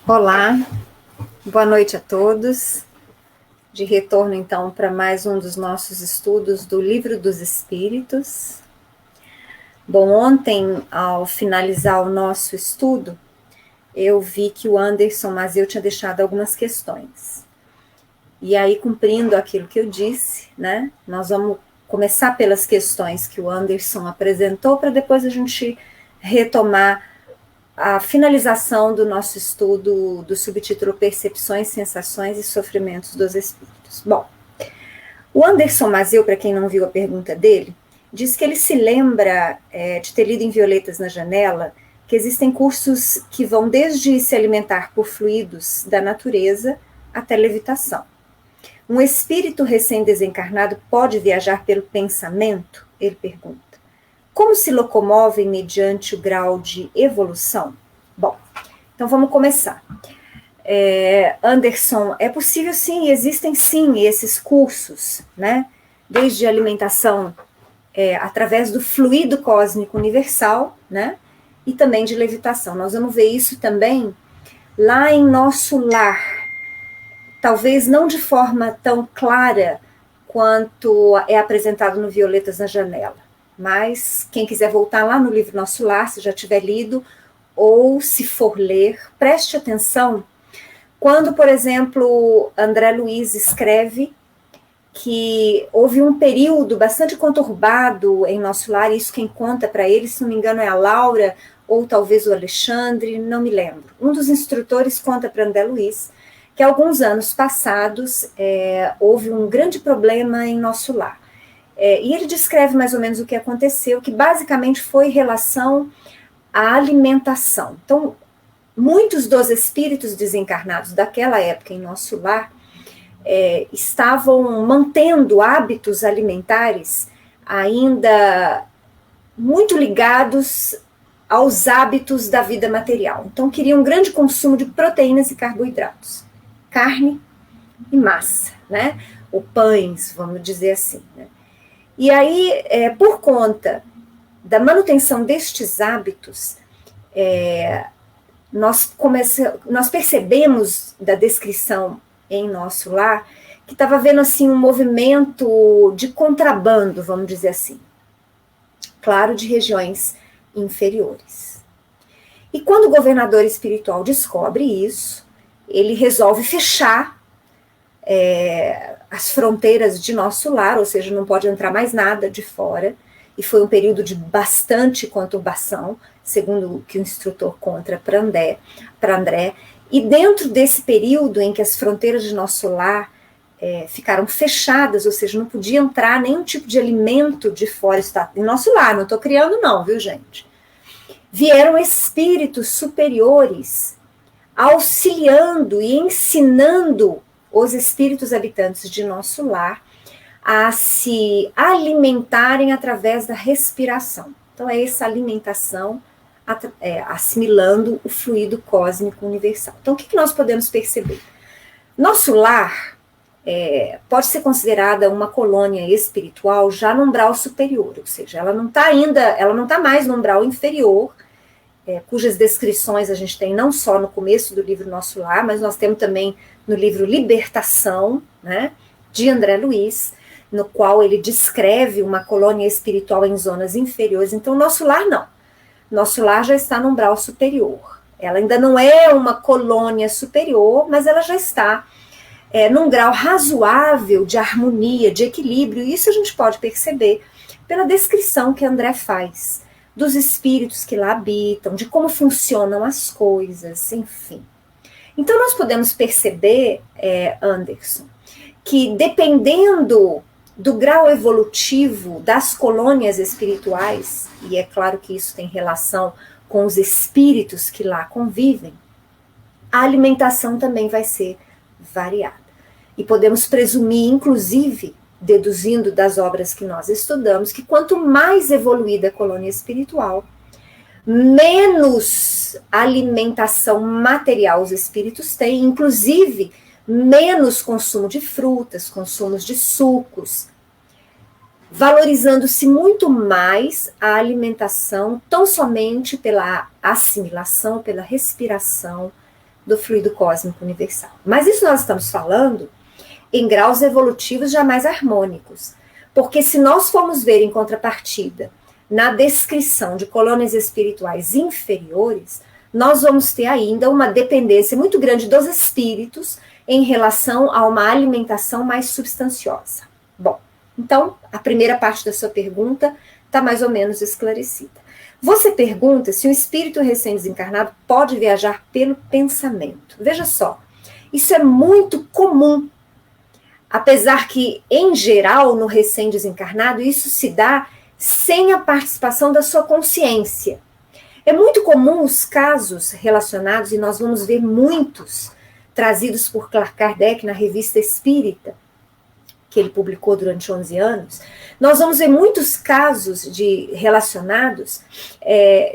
Olá, boa noite a todos. De retorno, então, para mais um dos nossos estudos do Livro dos Espíritos. Bom, ontem, ao finalizar o nosso estudo, eu vi que o Anderson Maziel tinha deixado algumas questões. E aí, cumprindo aquilo que eu disse, né, nós vamos começar pelas questões que o Anderson apresentou, para depois a gente retomar a finalização do nosso estudo do subtítulo Percepções, Sensações e Sofrimentos dos Espíritos. Bom, o Anderson Maziel, para quem não viu a pergunta dele, diz que ele se lembra de ter lido em Violetas na Janela que existem cursos que vão desde se alimentar por fluidos da natureza até levitação. Um espírito recém-desencarnado pode viajar pelo pensamento? Ele pergunta. Como se locomovem mediante o grau de evolução? Bom, então vamos começar. Anderson, é possível sim, existem sim esses cursos, né? Desde alimentação através do fluido cósmico universal, né? E também de levitação. Nós vamos ver isso também lá em Nosso Lar. Talvez não de forma tão clara quanto é apresentado no Violetas na Janela. Mas quem quiser voltar lá no livro Nosso Lar, se já tiver lido, ou se for ler, preste atenção quando, por exemplo, André Luiz escreve que houve um período bastante conturbado em Nosso Lar, isso quem conta para ele, se não me engano, é a Laura, ou talvez o Alexandre, não me lembro. Um dos instrutores conta para André Luiz que alguns anos passados houve um grande problema em Nosso Lar. E ele descreve mais ou menos o que aconteceu, que basicamente foi em relação à alimentação. Então, muitos dos espíritos desencarnados daquela época em Nosso Lar estavam mantendo hábitos alimentares ainda muito ligados aos hábitos da vida material. Então, queriam um grande consumo de proteínas e carboidratos, carne e massa, né? Ou pães, vamos dizer assim, né? E aí, por conta da manutenção destes hábitos, nós percebemos da descrição em Nosso Lar que estava havendo assim um movimento de contrabando, vamos dizer assim, claro, de regiões inferiores. E quando o governador espiritual descobre isso, ele resolve fechar as fronteiras de Nosso Lar, ou seja, não pode entrar mais nada de fora, e foi um período de bastante conturbação, segundo o que o instrutor conta para André, e dentro desse período em que as fronteiras de Nosso Lar ficaram fechadas, ou seja, não podia entrar nenhum tipo de alimento de fora, está em Nosso Lar, não estou criando não, viu gente? Vieram espíritos superiores auxiliando e ensinando os espíritos habitantes de Nosso Lar a se alimentarem através da respiração. Então, é essa alimentação assimilando o fluido cósmico universal. Então, o que nós podemos perceber? Nosso lar pode ser considerada uma colônia espiritual já no umbral superior, ou seja, ela não está mais no umbral inferior, cujas descrições a gente tem não só no começo do livro Nosso Lar, mas nós temos também no livro Libertação, né, de André Luiz, no qual ele descreve uma colônia espiritual em zonas inferiores. Então, Nosso Lar não. Nosso Lar já está no umbral superior. Ela ainda não é uma colônia superior, mas ela já está num grau razoável de harmonia, de equilíbrio. E isso a gente pode perceber pela descrição que André faz dos espíritos que lá habitam, de como funcionam as coisas, enfim. Então, nós podemos perceber, Anderson, que dependendo do grau evolutivo das colônias espirituais, e é claro que isso tem relação com os espíritos que lá convivem, a alimentação também vai ser variada. E podemos presumir, inclusive, deduzindo das obras que nós estudamos, que quanto mais evoluída a colônia espiritual, menos alimentação material os espíritos têm, inclusive menos consumo de frutas, consumos de sucos, valorizando-se muito mais a alimentação tão somente pela assimilação, pela respiração, do fluido cósmico universal. Mas isso nós estamos falando em graus evolutivos já mais harmônicos. Porque se nós formos ver em contrapartida, na descrição de colônias espirituais inferiores, nós vamos ter ainda uma dependência muito grande dos espíritos em relação a uma alimentação mais substanciosa. Bom, então, a primeira parte da sua pergunta está mais ou menos esclarecida. Você pergunta se um espírito recém-desencarnado pode viajar pelo pensamento. Veja só, isso é muito comum, apesar que, em geral, no recém-desencarnado, isso se dá sem a participação da sua consciência. É muito comum os casos relacionados, e nós vamos ver muitos, trazidos por Allan Kardec na Revista Espírita, que ele publicou durante 11 anos, nós vamos ver muitos casos relacionados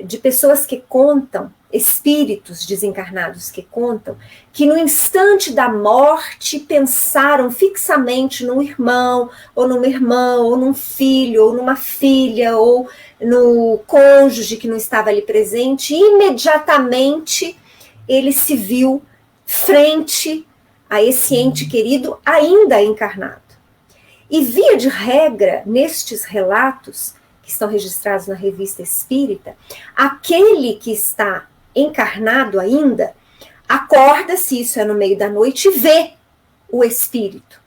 de pessoas que contam, espíritos desencarnados que contam, que no instante da morte pensaram fixamente num irmão, ou numa irmã, ou num filho, ou numa filha, ou no cônjuge que não estava ali presente, e imediatamente ele se viu frente a esse ente querido ainda encarnado. E via de regra, nestes relatos que estão registrados na Revista Espírita, aquele que está encarnado ainda, acorda, se isso é no meio da noite, e vê o espírito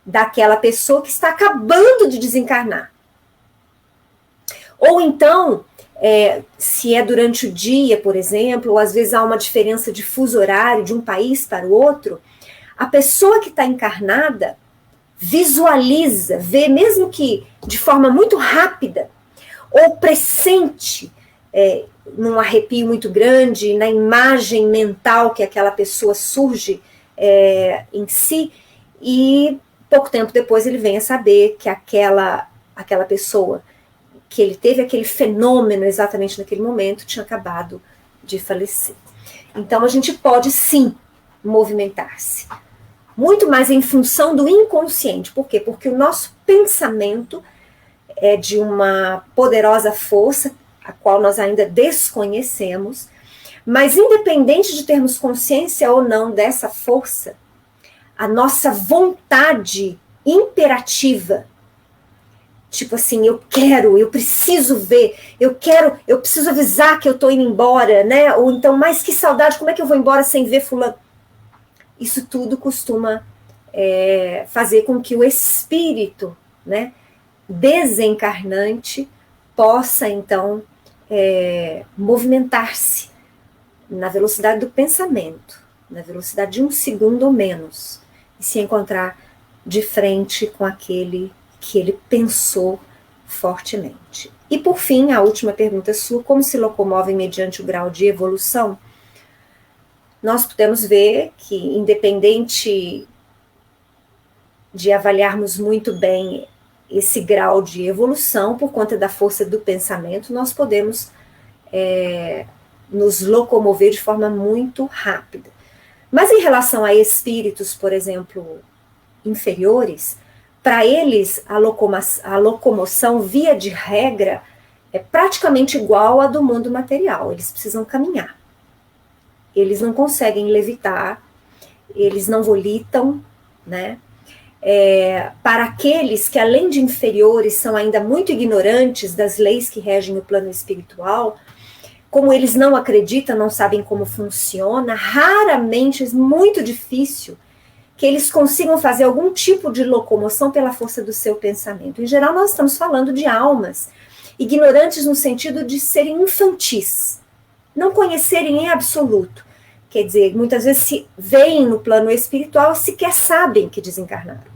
daquela pessoa que está acabando de desencarnar. Ou então, se é durante o dia, por exemplo, ou às vezes há uma diferença de fuso horário de um país para o outro, a pessoa que está encarnada visualiza, vê, mesmo que de forma muito rápida, ou pressente, num arrepio muito grande, na imagem mental que aquela pessoa surge em si, e pouco tempo depois ele vem a saber que aquela pessoa, que ele teve aquele fenômeno exatamente naquele momento, tinha acabado de falecer. Então a gente pode sim movimentar-se, muito mais em função do inconsciente. Por quê? Porque o nosso pensamento é de uma poderosa força, a qual nós ainda desconhecemos, mas independente de termos consciência ou não dessa força, a nossa vontade imperativa, tipo assim, eu preciso ver, eu preciso avisar que eu estou indo embora, né? Ou então, mas que saudade, como é que eu vou embora sem ver fulano? Isso tudo costuma fazer com que o espírito, né, desencarnante possa, então, movimentar-se na velocidade do pensamento, na velocidade de 1 segundo ou menos, e se encontrar de frente com aquele que ele pensou fortemente. E, por fim, a última pergunta sua: como se locomovem mediante o grau de evolução? Nós podemos ver que, independente de avaliarmos muito bem esse grau de evolução, por conta da força do pensamento, nós podemos nos locomover de forma muito rápida. Mas em relação a espíritos, por exemplo, inferiores, para eles a locomoção, via de regra, é praticamente igual à do mundo material. Eles precisam caminhar. Eles não conseguem levitar, eles não volitam, né? Para aqueles que, além de inferiores, são ainda muito ignorantes das leis que regem o plano espiritual, como eles não acreditam, não sabem como funciona, raramente, é muito difícil que eles consigam fazer algum tipo de locomoção pela força do seu pensamento. Em geral, nós estamos falando de almas ignorantes no sentido de serem infantis, não conhecerem em absoluto. Quer dizer, muitas vezes se veem no plano espiritual e sequer sabem que desencarnaram.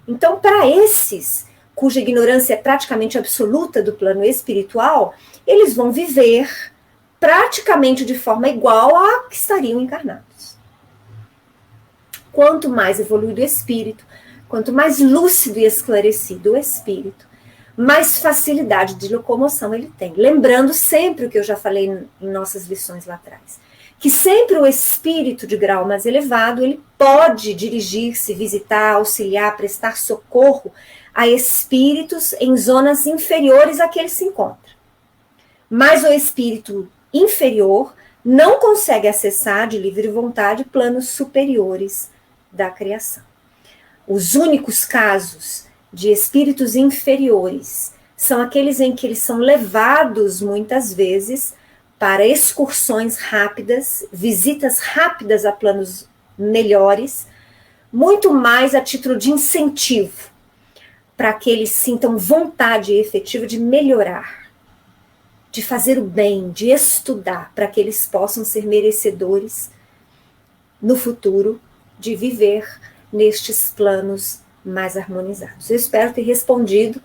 Então, para esses, cuja ignorância é praticamente absoluta do plano espiritual, eles vão viver praticamente de forma igual a que estariam encarnados. Quanto mais evoluído o espírito, quanto mais lúcido e esclarecido o espírito, mais facilidade de locomoção ele tem. Lembrando sempre o que eu já falei em nossas lições lá atrás, que sempre o espírito de grau mais elevado, ele pode dirigir-se, visitar, auxiliar, prestar socorro a espíritos em zonas inferiores a que ele se encontra. Mas o espírito inferior não consegue acessar de livre vontade planos superiores da criação. Os únicos casos de espíritos inferiores são aqueles em que eles são levados muitas vezes para excursões rápidas, visitas rápidas a planos melhores, muito mais a título de incentivo, para que eles sintam vontade efetiva de melhorar, de fazer o bem, de estudar, para que eles possam ser merecedores no futuro de viver nestes planos mais harmonizados. Eu espero ter respondido,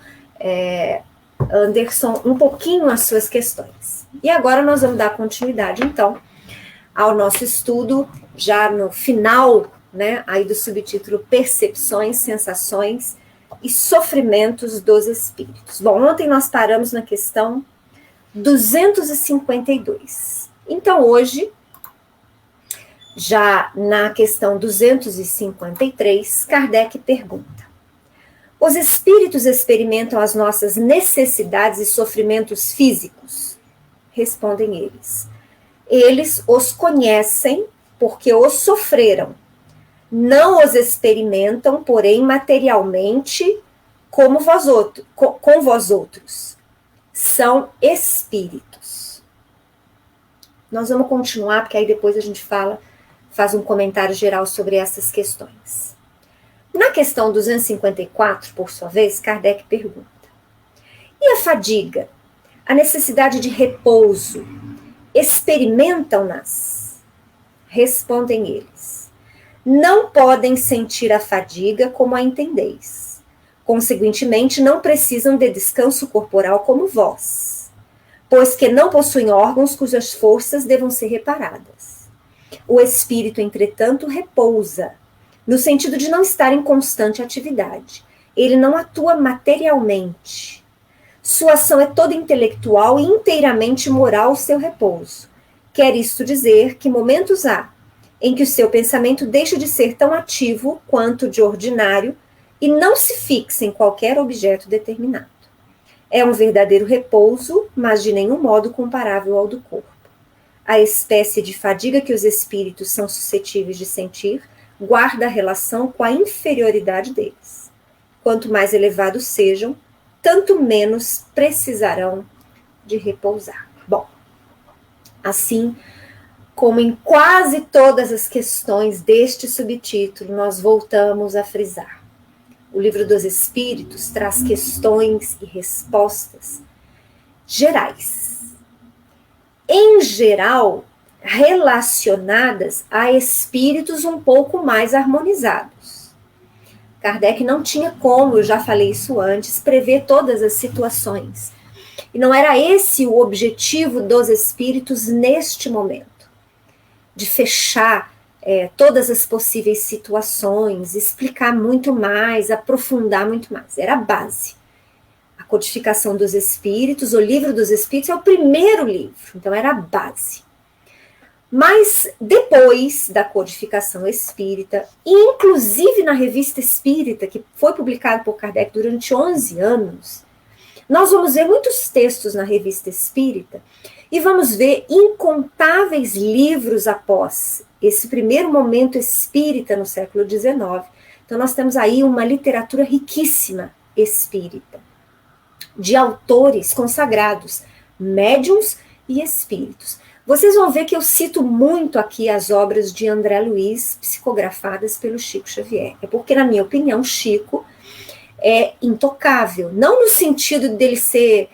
Anderson, um pouquinho as suas questões. E agora nós vamos dar continuidade, então, ao nosso estudo, já no final, né, aí do subtítulo Percepções, Sensações e Sofrimentos dos Espíritos. Bom, ontem nós paramos na questão 252. Então, hoje, já na questão 253, Kardec pergunta: os espíritos experimentam as nossas necessidades e sofrimentos físicos? Respondem eles: eles os conhecem porque os sofreram. Não os experimentam, porém, materialmente, como com vós outros. São espíritos. Nós vamos continuar, porque aí depois a gente faz um comentário geral sobre essas questões. Na questão 254, por sua vez, Kardec pergunta: e a fadiga, a necessidade de repouso, experimentam-nas? Respondem eles: não podem sentir a fadiga como a entendeis. Consequentemente, não precisam de descanso corporal como vós, pois que não possuem órgãos cujas forças devam ser reparadas. O espírito, entretanto, repousa, no sentido de não estar em constante atividade. Ele não atua materialmente. Sua ação é toda intelectual e inteiramente moral o seu repouso. Quer isto dizer que momentos há em que o seu pensamento deixa de ser tão ativo quanto de ordinário e não se fixa em qualquer objeto determinado. É um verdadeiro repouso, mas de nenhum modo comparável ao do corpo. A espécie de fadiga que os espíritos são suscetíveis de sentir guarda relação com a inferioridade deles. Quanto mais elevados sejam, tanto menos precisarão de repousar. Bom, assim como em quase todas as questões deste subtítulo, nós voltamos a frisar: o Livro dos Espíritos traz questões e respostas gerais. Em geral, relacionadas a espíritos um pouco mais harmonizados. Kardec não tinha como, eu já falei isso antes, prever todas as situações. E não era esse o objetivo dos espíritos neste momento, de fechar todas as possíveis situações, explicar muito mais, aprofundar muito mais. Era a base. A codificação dos espíritos, o Livro dos Espíritos é o primeiro livro, então era a base. Mas depois da codificação espírita, inclusive na Revista Espírita, que foi publicada por Kardec durante 11 anos, nós vamos ver muitos textos na Revista Espírita e vamos ver incontáveis livros após esse primeiro momento espírita no século XIX. Então nós temos aí uma literatura riquíssima espírita, de autores consagrados, médiuns e espíritos. Vocês vão ver que eu cito muito aqui as obras de André Luiz, psicografadas pelo Chico Xavier. É porque, na minha opinião, Chico é intocável. Não no sentido dele ser...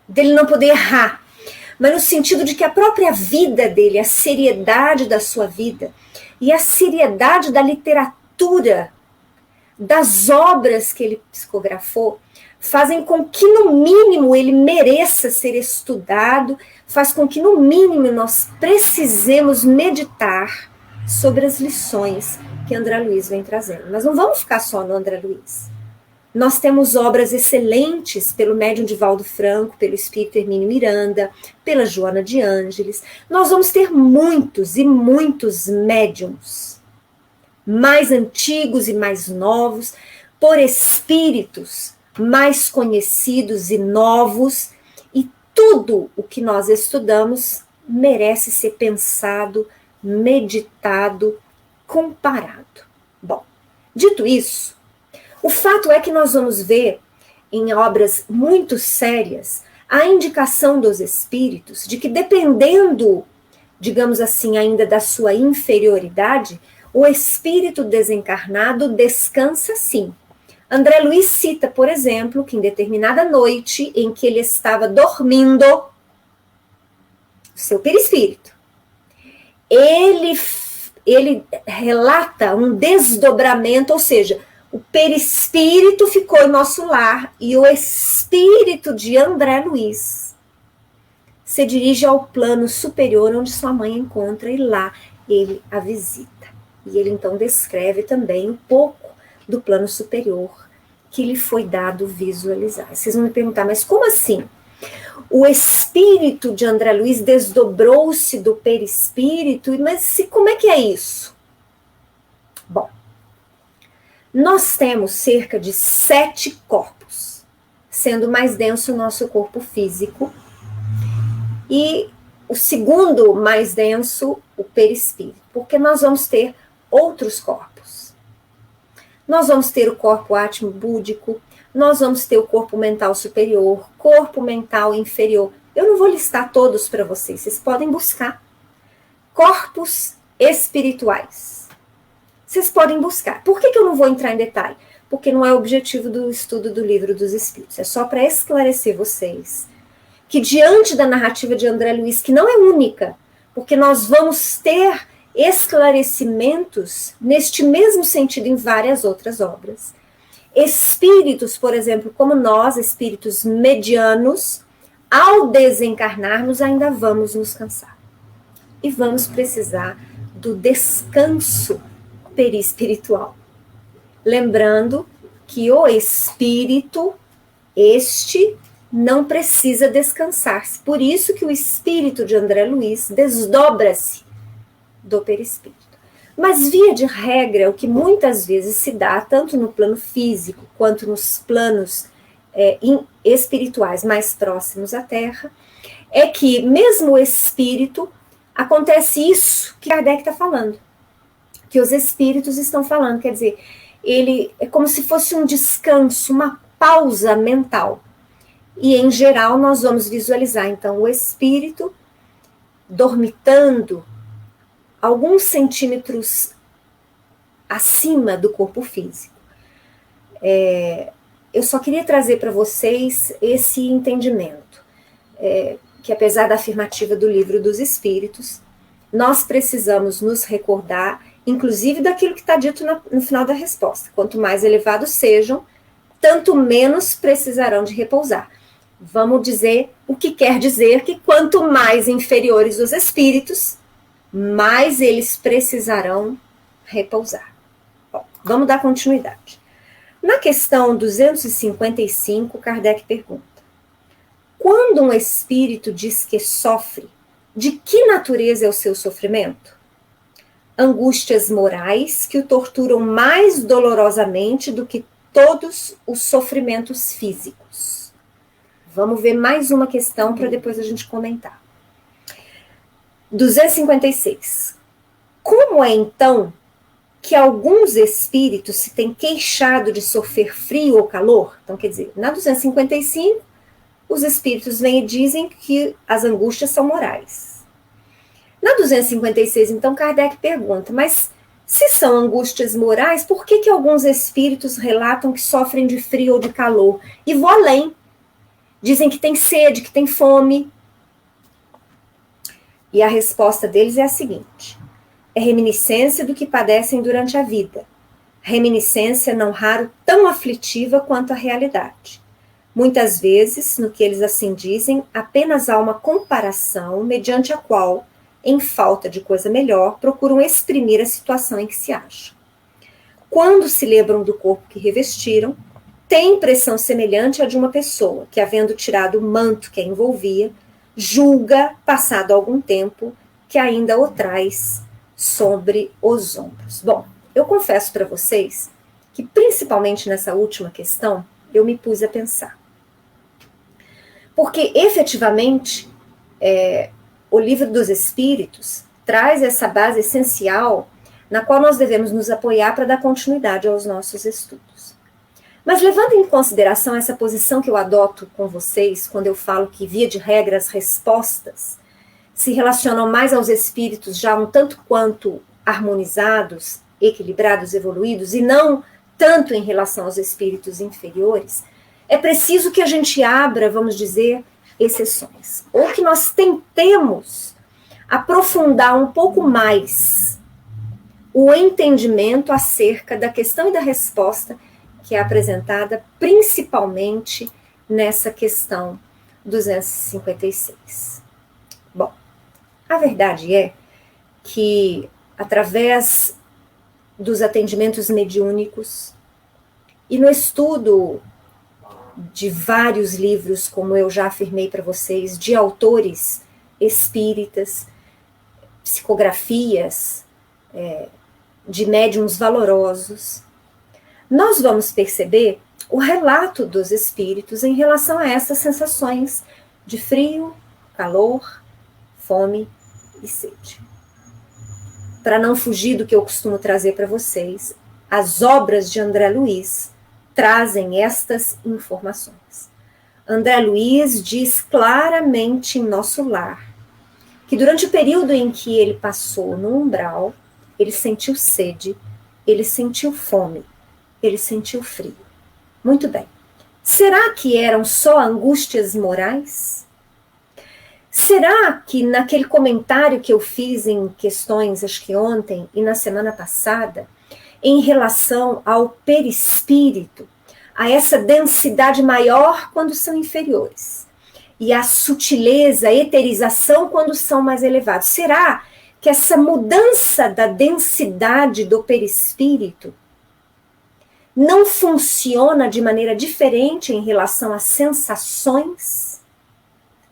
dele não poder errar, mas no sentido de que a própria vida dele, a seriedade da sua vida e a seriedade da literatura, das obras que ele psicografou, fazem com que, no mínimo, ele mereça ser estudado, faz com que, no mínimo, nós precisemos meditar sobre as lições que André Luiz vem trazendo. Mas não vamos ficar só no André Luiz. Nós temos obras excelentes pelo médium Divaldo Franco, pelo espírito Hermínio Miranda, pela Joana de Ângeles. Nós vamos ter muitos e muitos médiums, mais antigos e mais novos, por espíritos mais conhecidos e novos, e tudo o que nós estudamos merece ser pensado, meditado, comparado. Bom, dito isso, o fato é que nós vamos ver em obras muito sérias a indicação dos espíritos de que, dependendo, digamos assim, ainda da sua inferioridade, o espírito desencarnado descansa sim. André Luiz cita, por exemplo, que em determinada noite em que ele estava dormindo, seu perispírito, ele relata um desdobramento, ou seja, o perispírito ficou em nosso lar e o espírito de André Luiz se dirige ao plano superior onde sua mãe encontra e lá ele a visita. E ele então descreve também um pouco do plano superior que lhe foi dado visualizar. Vocês vão me perguntar, mas como assim? O espírito de André Luiz desdobrou-se do perispírito, mas como é que é isso? Bom, nós temos cerca de 7 corpos, sendo mais denso o nosso corpo físico, e o segundo mais denso, o perispírito, porque nós vamos ter outros corpos. Nós vamos ter o corpo átmico-búdico, nós vamos ter o corpo mental superior, corpo mental inferior. Eu não vou listar todos para vocês, vocês podem buscar. Corpos espirituais. Vocês podem buscar. Por que eu não vou entrar em detalhe? Porque não é o objetivo do estudo do Livro dos Espíritos. É só para esclarecer vocês que, diante da narrativa de André Luiz, que não é única, porque nós vamos ter esclarecimentos neste mesmo sentido em várias outras obras. Espíritos, por exemplo, como nós, espíritos medianos, ao desencarnarmos ainda vamos nos cansar. E vamos precisar do descanso perispiritual. Lembrando que o espírito, este, não precisa descansar-se. Por isso que o espírito de André Luiz desdobra-se do perispírito. Mas, via de regra, o que muitas vezes se dá, tanto no plano físico quanto nos planos espirituais mais próximos à Terra, é que, mesmo o espírito, acontece isso que Kardec está falando, que os espíritos estão falando, quer dizer, ele é como se fosse um descanso, uma pausa mental. E, em geral, nós vamos visualizar, então, o espírito dormitando alguns centímetros acima do corpo físico. Eu só queria trazer para vocês esse entendimento, que apesar da afirmativa do Livro dos Espíritos, nós precisamos nos recordar, inclusive daquilo que está dito no final da resposta. Quanto mais elevados sejam, tanto menos precisarão de repousar. Vamos dizer o que quer dizer que quanto mais inferiores os espíritos, mais eles precisarão repousar. Bom, vamos dar continuidade. Na questão 255, Kardec pergunta: quando um espírito diz que sofre, de que natureza é o seu sofrimento? Angústias morais que o torturam mais dolorosamente do que todos os sofrimentos físicos. Vamos ver mais uma questão para depois a gente comentar. 256. Como é, então, que alguns espíritos se têm queixado de sofrer frio ou calor? Então, quer dizer, na 255, os espíritos vêm e dizem que as angústias são morais. Na 256, então, Kardec pergunta, mas se são angústias morais, por que alguns espíritos relatam que sofrem de frio ou de calor? E vou além. Dizem que tem sede, que tem fome. E a resposta deles é a seguinte: é reminiscência do que padecem durante a vida. Reminiscência, não raro, tão aflitiva quanto a realidade. Muitas vezes, no que eles assim dizem, apenas há uma comparação mediante a qual, em falta de coisa melhor, procuram exprimir a situação em que se acham. Quando se lembram do corpo que revestiram, têm impressão semelhante à de uma pessoa que, havendo tirado o manto que a envolvia, julga, passado algum tempo, que ainda o traz sobre os ombros. Bom, eu confesso para vocês que, principalmente nessa última questão, eu me pus a pensar. Porque, efetivamente, o Livro dos Espíritos traz essa base essencial na qual nós devemos nos apoiar para dar continuidade aos nossos estudos. Mas levando em consideração essa posição que eu adoto com vocês, quando eu falo que, via de regra, as respostas se relacionam mais aos espíritos já um tanto quanto harmonizados, equilibrados, evoluídos, e não tanto em relação aos espíritos inferiores, é preciso que a gente abra, vamos dizer, exceções. Ou que nós tentemos aprofundar um pouco mais o entendimento acerca da questão e da resposta que é apresentada principalmente nessa questão 256. Bom, a verdade é que, através dos atendimentos mediúnicos e no estudo de vários livros, como eu já afirmei para vocês, de autores espíritas, psicografias de médiuns valorosos, nós vamos perceber o relato dos espíritos em relação a essas sensações de frio, calor, fome e sede. Para não fugir do que eu costumo trazer para vocês, as obras de André Luiz trazem estas informações. André Luiz diz claramente em Nosso Lar que durante o período em que ele passou no umbral, ele sentiu sede, ele sentiu fome, ele sentiu frio. Muito bem. Será que eram só angústias morais? Será que naquele comentário que eu fiz em questões, acho que ontem e na semana passada, em relação ao perispírito, a essa densidade maior quando são inferiores, e a sutileza, a eterização quando são mais elevados, será que essa mudança da densidade do perispírito não funciona de maneira diferente em relação às sensações,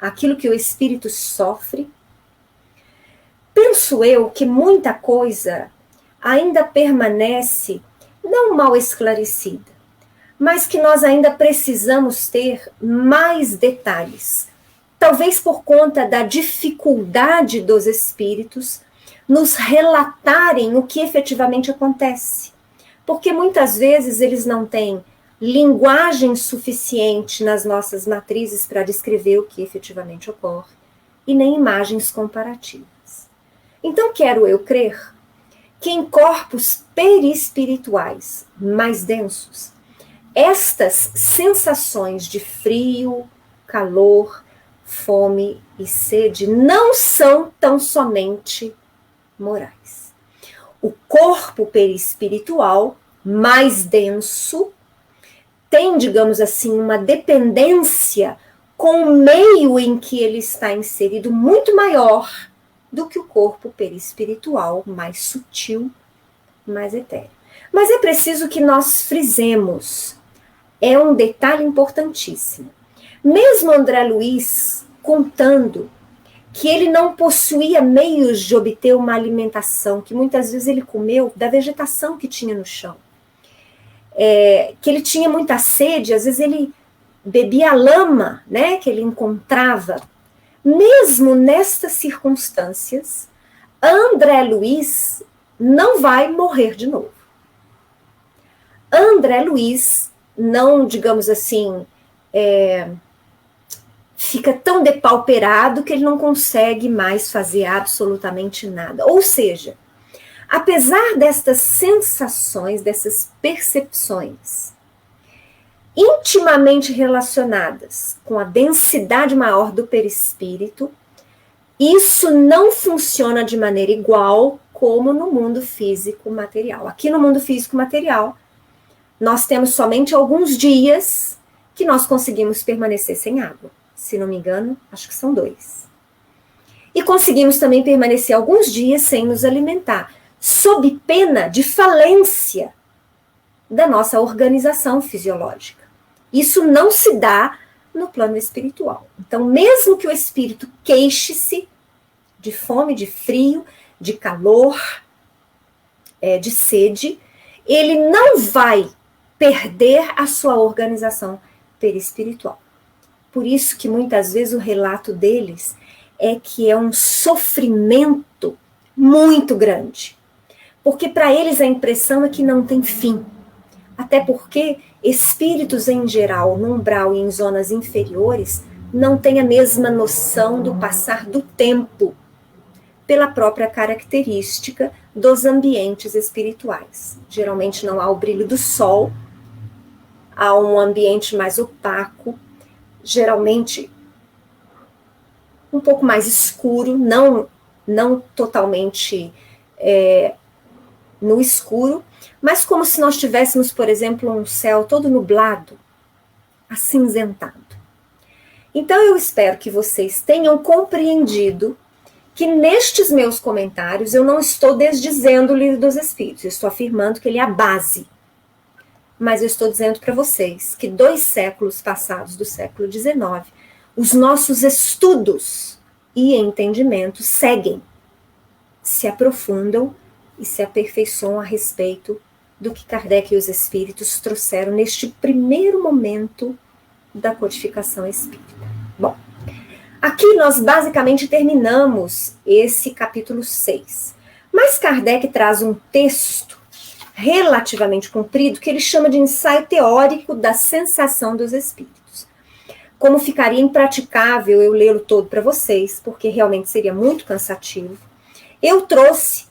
aquilo que o espírito sofre? Penso eu que muita coisa ainda permanece não mal esclarecida, mas que nós ainda precisamos ter mais detalhes, talvez por conta da dificuldade dos espíritos nos relatarem o que efetivamente acontece. Porque muitas vezes eles não têm linguagem suficiente nas nossas matrizes para descrever o que efetivamente ocorre, e nem imagens comparativas. Então quero eu crer que em corpos perispirituais mais densos, estas sensações de frio, calor, fome e sede não são tão somente morais. O corpo perispiritual mais denso tem, digamos assim, uma dependência com o meio em que ele está inserido muito maior do que o corpo perispiritual mais sutil, mais etéreo. Mas é preciso que nós frisemos, é um detalhe importantíssimo. Mesmo André Luiz contando que ele não possuía meios de obter uma alimentação, que muitas vezes ele comeu da vegetação que tinha no chão, que ele tinha muita sede, às vezes ele bebia a lama, né, que ele encontrava. Mesmo nestas circunstâncias, André Luiz não vai morrer de novo. André Luiz não, digamos assim, fica tão depauperado que ele não consegue mais fazer absolutamente nada. Ou seja, apesar destas sensações, dessas percepções intimamente relacionadas com a densidade maior do perispírito, isso não funciona de maneira igual como no mundo físico material. Aqui no mundo físico material, nós temos somente alguns dias que nós conseguimos permanecer sem água. Se não me engano, acho que são 2. E conseguimos também permanecer alguns dias sem nos alimentar, sob pena de falência da nossa organização fisiológica. Isso não se dá no plano espiritual. Então, mesmo que o espírito queixe-se de fome, de frio, de calor, de sede, ele não vai perder a sua organização perispiritual. Por isso que muitas vezes o relato deles é que é um sofrimento muito grande. Porque para eles a impressão é que não tem fim. Até porque espíritos em geral, no umbral e em zonas inferiores, não têm a mesma noção do passar do tempo, pela própria característica dos ambientes espirituais. Geralmente não há o brilho do sol, há um ambiente mais opaco, geralmente um pouco mais escuro, não totalmente no escuro, mas como se nós tivéssemos, por exemplo, um céu todo nublado, acinzentado. Então eu espero que vocês tenham compreendido que nestes meus comentários eu não estou desdizendo o Livro dos Espíritos, eu estou afirmando que ele é a base. Mas eu estou dizendo para vocês que 2 séculos passados do século XIX, os nossos estudos e entendimentos seguem, se aprofundam e se aperfeiçoam a respeito do que Kardec e os espíritos trouxeram neste primeiro momento da codificação espírita. Bom, aqui nós basicamente terminamos esse capítulo 6. Mas Kardec traz um texto relativamente comprido que ele chama de ensaio teórico da sensação dos espíritos. Como ficaria impraticável eu lê-lo todo para vocês, porque realmente seria muito cansativo, eu trouxe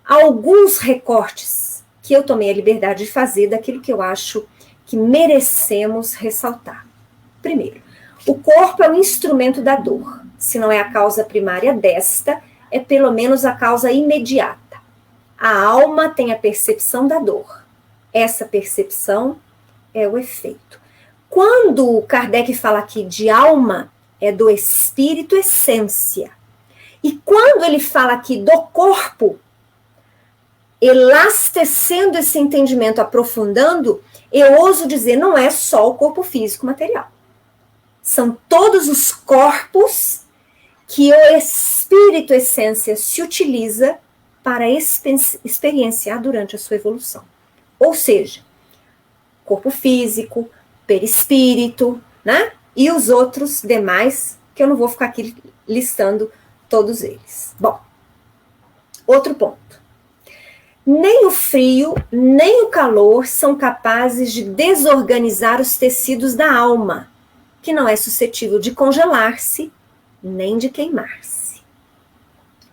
alguns recortes que eu tomei a liberdade de fazer daquilo que eu acho que merecemos ressaltar. Primeiro, o corpo é um instrumento da dor. Se não é a causa primária desta, é pelo menos a causa imediata. A alma tem a percepção da dor. Essa percepção é o efeito. Quando Kardec fala aqui de alma, é do espírito essência. E quando ele fala aqui do corpo, elastecendo esse entendimento, aprofundando, eu ouso dizer, não é só o corpo físico material. São todos os corpos que o espírito essência se utiliza para experienciar durante a sua evolução. Ou seja, corpo físico, perispírito, né? E os outros demais, que eu não vou ficar aqui listando todos eles. Bom, outro ponto. Nem o frio, nem o calor são capazes de desorganizar os tecidos da alma, que não é suscetível de congelar-se, nem de queimar-se.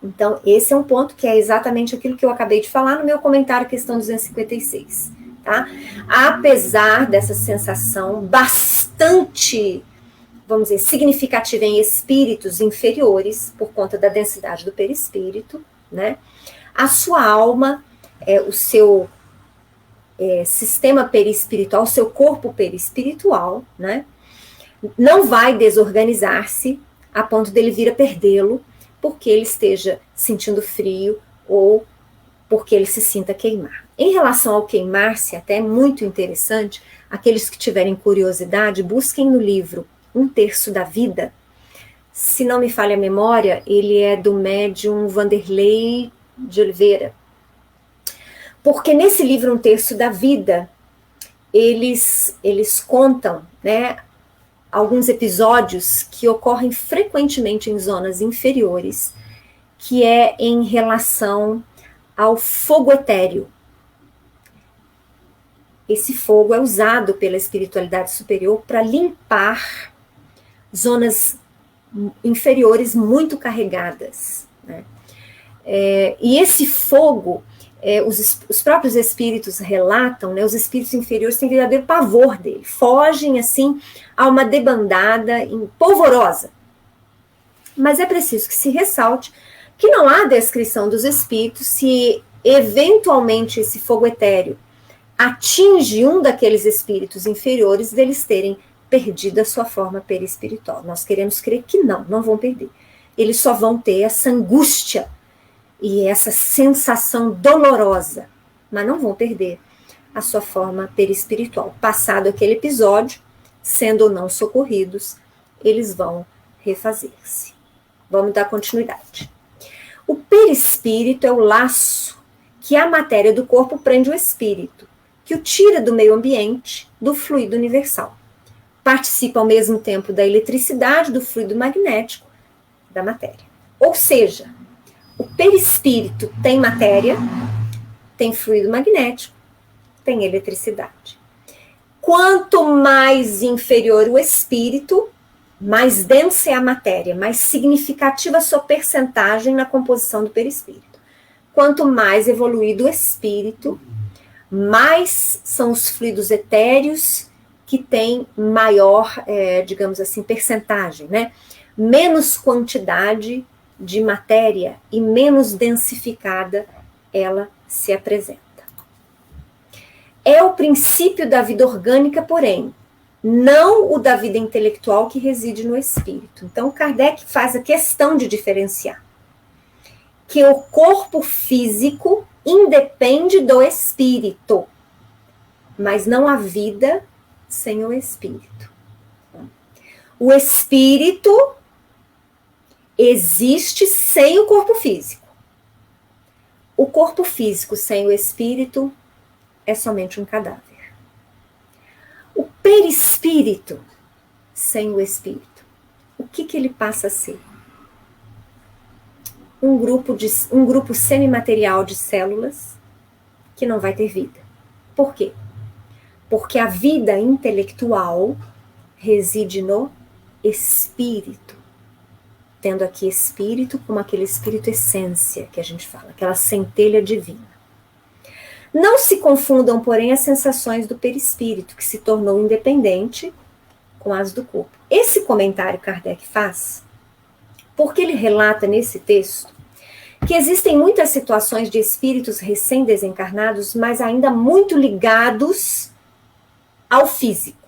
Então, esse é um ponto que é exatamente aquilo que eu acabei de falar no meu comentário, questão 256. Tá? Apesar dessa sensação bastante, vamos dizer, significativa em espíritos inferiores, por conta da densidade do perispírito, né? A sua alma, o seu sistema perispiritual, o seu corpo perispiritual, né? Não vai desorganizar-se a ponto dele vir a perdê-lo, porque ele esteja sentindo frio ou porque ele se sinta queimar. Em relação ao queimar-se, até é muito interessante, aqueles que tiverem curiosidade, busquem no livro Um Terço da Vida. Se não me falha a memória, ele é do médium Vanderlei de Oliveira. Porque nesse livro Um Terço da Vida, eles contam, né, alguns episódios que ocorrem frequentemente em zonas inferiores, que é em relação ao fogo etéreo. Esse fogo é usado pela espiritualidade superior para limpar zonas inferiores muito carregadas, né? E esse fogo, os próprios espíritos relatam, né, os espíritos inferiores têm verdadeiro pavor dele, fogem assim a uma debandada polvorosa. Mas é preciso que se ressalte que não há descrição dos espíritos se eventualmente esse fogo etéreo atinge um daqueles espíritos inferiores, deles terem perdido a sua forma perispiritual. Nós queremos crer que não vão perder. Eles só vão ter essa angústia e essa sensação dolorosa, mas não vão perder a sua forma perispiritual. Passado aquele episódio, sendo ou não socorridos, eles vão refazer-se. Vamos dar continuidade. O perispírito é o laço que a matéria do corpo prende o espírito, que o tira do meio ambiente, do fluido universal. participa ao mesmo tempo da eletricidade, do fluido magnético, da matéria. Ou seja, o perispírito tem matéria, tem fluido magnético, tem eletricidade. Quanto mais inferior o espírito, mais densa é a matéria, mais significativa a sua percentagem na composição do perispírito. Quanto mais evoluído o espírito, mais são os fluidos etéreos que têm maior, digamos assim, percentagem, né? Menos quantidade de matéria e menos densificada ela se apresenta. É o princípio da vida orgânica, porém, não o da vida intelectual que reside no espírito. Então, Kardec faz a questão de diferenciar que o corpo físico independe do espírito, mas não há vida sem o espírito. O espírito existe sem o corpo físico. O corpo físico sem o espírito é somente um cadáver. O perispírito sem o espírito, o que ele passa a ser? Um grupo semimaterial de células que não vai ter vida. Por quê? Porque a vida intelectual reside no espírito. Tendo aqui espírito como aquele espírito essência que a gente fala, aquela centelha divina. Não se confundam, porém, as sensações do perispírito, que se tornou independente com as do corpo. Esse comentário Kardec faz porque ele relata nesse texto que existem muitas situações de espíritos recém-desencarnados, mas ainda muito ligados ao físico.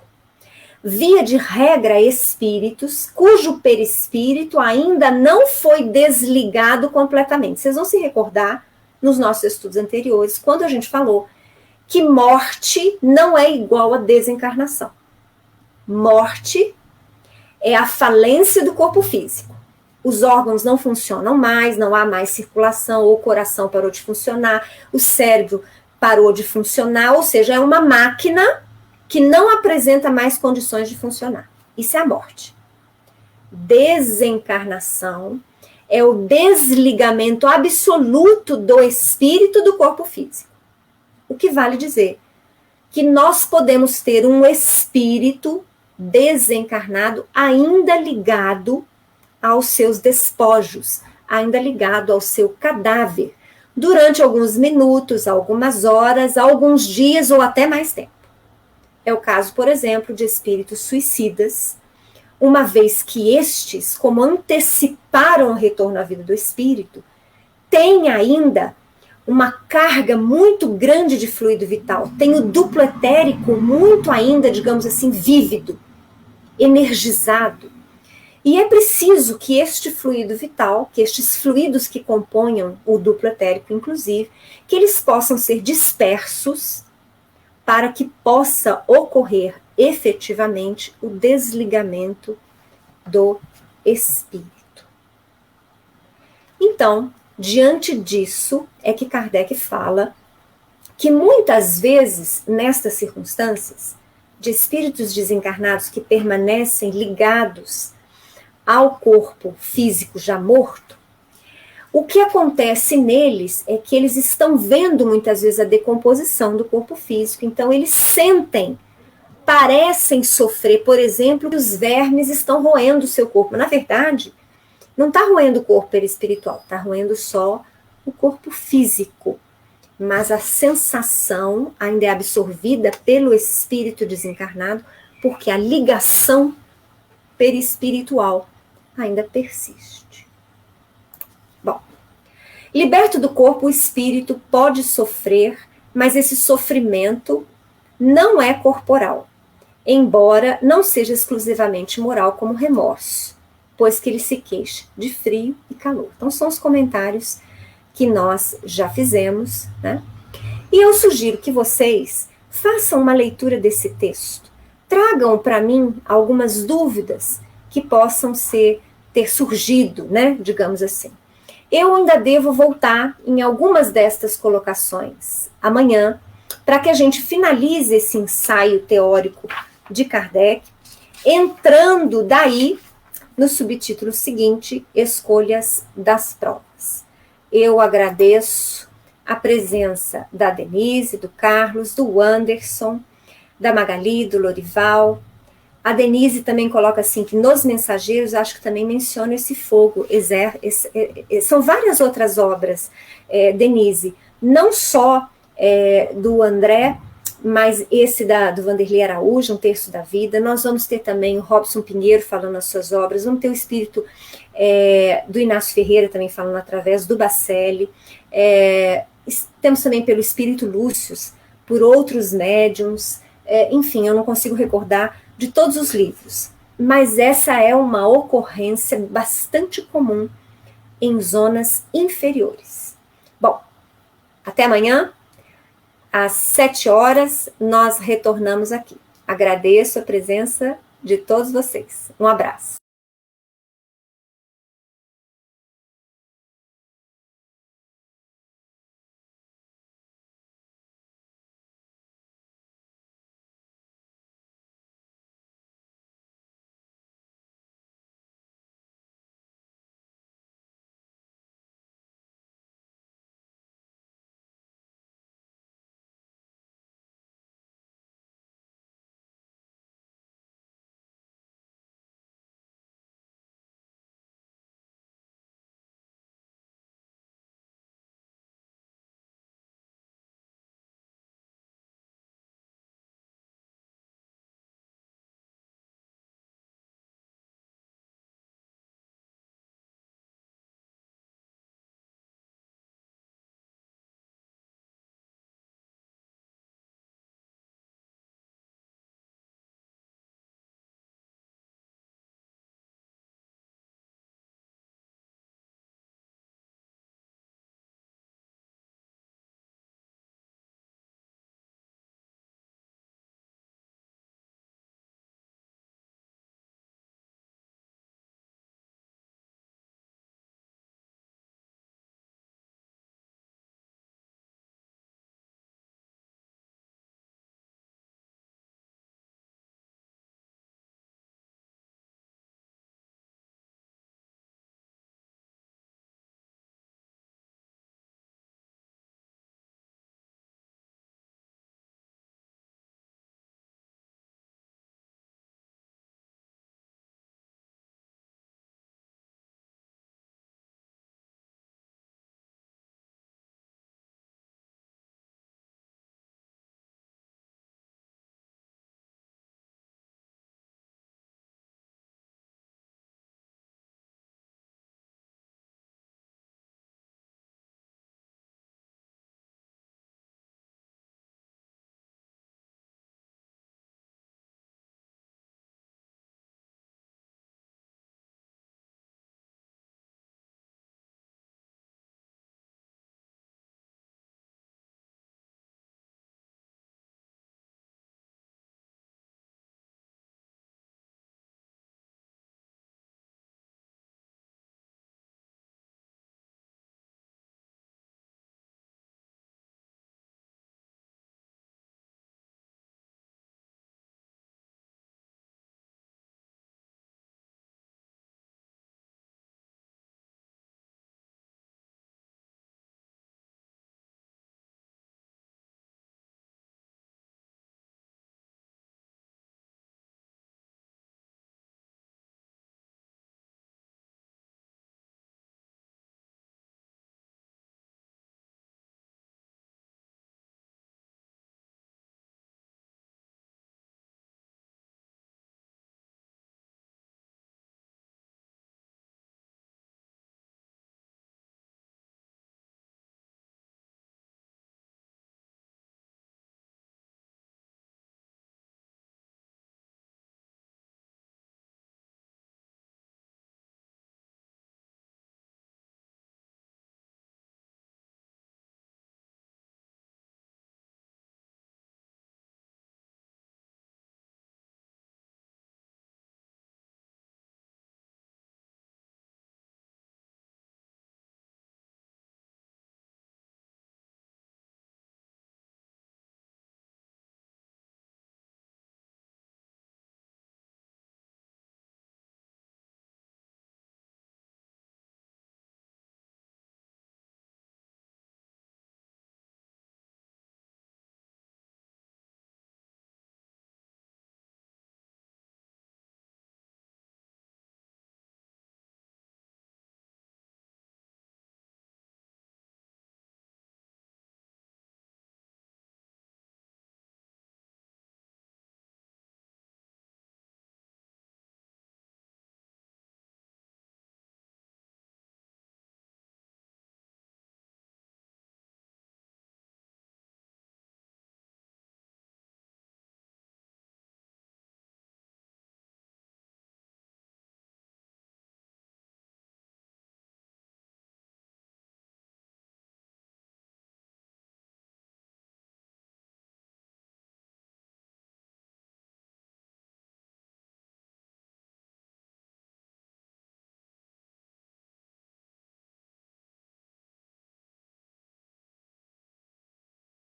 Via de regra, espíritos cujo perispírito ainda não foi desligado completamente. Vocês vão se recordar nos nossos estudos anteriores, quando a gente falou que morte não é igual a desencarnação. Morte é a falência do corpo físico. Os órgãos não funcionam mais, não há mais circulação, ou o coração parou de funcionar, o cérebro parou de funcionar, ou seja, é uma máquina que não apresenta mais condições de funcionar. Isso é a morte. Desencarnação é o desligamento absoluto do espírito do corpo físico. O que vale dizer que nós podemos ter um espírito desencarnado ainda ligado aos seus despojos, ainda ligado ao seu cadáver, durante alguns minutos, algumas horas, alguns dias ou até mais tempo. É o caso, por exemplo, de espíritos suicidas, uma vez que estes, como anteciparam o retorno à vida do espírito, têm ainda uma carga muito grande de fluido vital, tem o duplo etérico muito ainda, digamos assim, vívido, energizado. E é preciso que este fluido vital, que estes fluidos que componham o duplo etérico, inclusive, que eles possam ser dispersos para que possa ocorrer efetivamente o desligamento do espírito. Então, diante disso, é que Kardec fala que muitas vezes, nestas circunstâncias, de espíritos desencarnados que permanecem ligados ao corpo físico já morto, o que acontece neles é que eles estão vendo muitas vezes a decomposição do corpo físico, então eles sentem, parecem sofrer, por exemplo, que os vermes estão roendo o seu corpo. Na verdade, não está roendo o corpo perispiritual, está roendo só o corpo físico, mas a sensação ainda é absorvida pelo espírito desencarnado, porque a ligação perispiritual ainda persiste. Bom, liberto do corpo, o espírito pode sofrer, mas esse sofrimento não é corporal, embora não seja exclusivamente moral como remorso, pois que ele se queixa de frio e calor. Então são os comentários que nós já fizemos, né? E eu sugiro que vocês façam uma leitura desse texto, tragam para mim algumas dúvidas que possam ter surgido, né, digamos assim. Eu ainda devo voltar em algumas destas colocações amanhã, para que a gente finalize esse ensaio teórico de Kardec, entrando daí no subtítulo seguinte, Escolhas das Provas. Eu agradeço a presença da Denise, do Carlos, do Anderson, da Magali, do Lorival. A Denise também coloca assim, que nos Mensageiros, acho que também menciona esse fogo, são várias outras obras, Denise, não só do André, mas esse do Vanderlei Araújo, Um Terço da Vida. Nós vamos ter também o Robson Pinheiro falando as suas obras, vamos ter o espírito do Inácio Ferreira também falando através do Bacelli, temos também pelo espírito Lúcius, por outros médiums, enfim, eu não consigo recordar de todos os livros, mas essa é uma ocorrência bastante comum em zonas inferiores. Bom, até amanhã. Às 7 horas, nós retornamos aqui. Agradeço a presença de todos vocês. Um abraço.